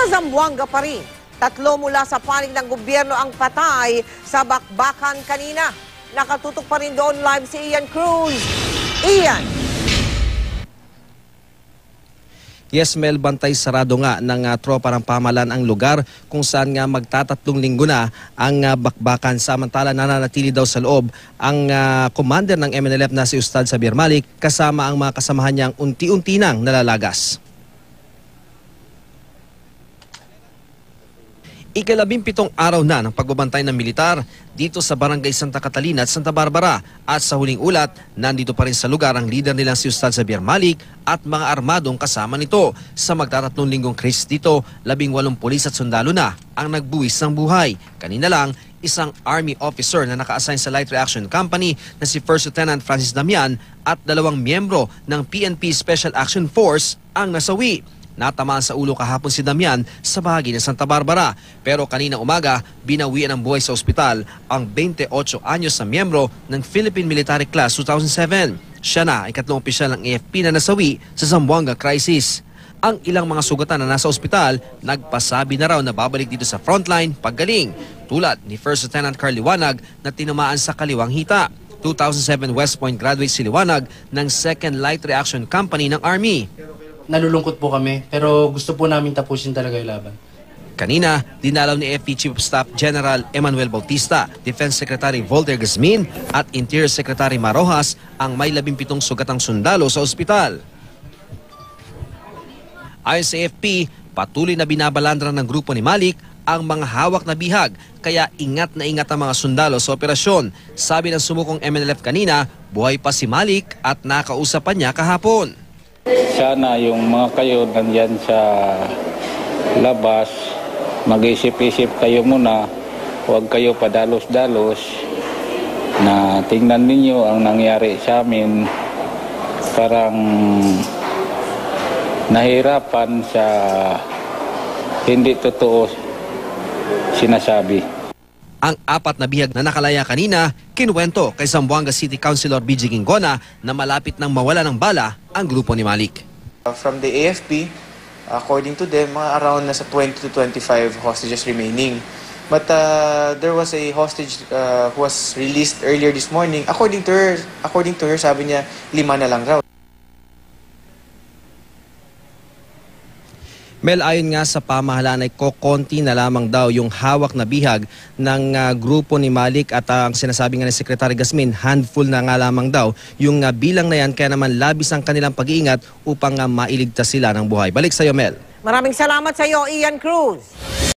Sa Zamboanga pa rin, 3 mula sa panig ng gobyerno ang patay sa bakbakan kanina. Nakatutok pa rin doon live si Ian Cruz. Ian! Yes, Mel, bantay sarado nga ng tropa ng pamahalaan ang lugar kung saan nga magtatatlong linggo na ang bakbakan. Samantala nananatili daw sa loob ang commander ng MNLF na si Ustad Sabir Malik kasama ang mga kasamahan niyang unti-unti nang nalalagas. Ika-17 araw na ng pagbabantay ng militar dito sa Barangay Santa Catalina at Santa Barbara, at sa huling ulat, nandito pa rin sa lugar ang leader nilang si Ustad Sabir Malik at mga armadong kasama nito. Sa magtatatlong linggong krisis dito, 18 pulis at sundalo na ang nagbuwis ng buhay. Kanina lang, isang Army officer na naka-assign sa Light Reaction Company na si First Lieutenant Francis Damian at 2 miyembro ng PNP Special Action Force ang nasawi. Natamaan sa ulo kahapon si Damian sa bahagi ng Santa Barbara, pero kanina umaga binawian ng buhay sa ospital ang 28 anyos na miyembro ng Philippine Military Class 2007. Siya na ay 3 opisyal ng AFP na nasawi sa Zamboanga crisis. Ang ilang mga sugatan na nasa ospital nagpasabi na raw na babalik dito sa frontline paggaling, tulad ni First Lieutenant Carl Liwanag na tinamaan sa kaliwang hita. 2007 West Point graduate si Liwanag ng 2nd Light Reaction Company ng Army. Nalulungkot po kami, pero gusto po namin tapusin talaga yung laban. Kanina, dinalaw ni AFP Chief of Staff General Emmanuel Bautista, Defense Secretary Volter Gazmin at Interior Secretary Marojas ang may 17 sugatang sundalo sa ospital. Ayon sa AFP, patuloy na binabalandra ng grupo ni Malik ang mga hawak na bihag, kaya ingat na ingat ang mga sundalo sa operasyon. Sabi ng sumukong MNLF kanina, buhay pa si Malik at nakausapan niya kahapon. Sana yung mga kayo nandyan sa labas, mag-isip-isip kayo muna, huwag kayo padalos-dalos na tingnan ninyo ang nangyari sa amin. Parang nahirapan sa hindi totoo sinasabi. Ang 4 na bihag na nakalaya kanina, kinuwento kay Zamboanga City Councilor BG Gingona na malapit nang mawala ng bala ang grupo ni Malik. From the AFP, according to them, around nasa 20 to 25 hostages remaining. But there was a hostage who was released earlier this morning. According to her, sabi niya 5 na lang raw. Mel, ayon nga sa pamahalaan ay kokonti na lamang daw yung hawak na bihag ng grupo ni Malik, at ang sinasabi nga ni Secretary Gazmin, handful na nga lamang daw yung bilang na yan, kaya naman labis ang kanilang pag-iingat upang mailigtas sila ng buhay. Balik sa iyo, Mel. Maraming salamat sa iyo, Ian Cruz.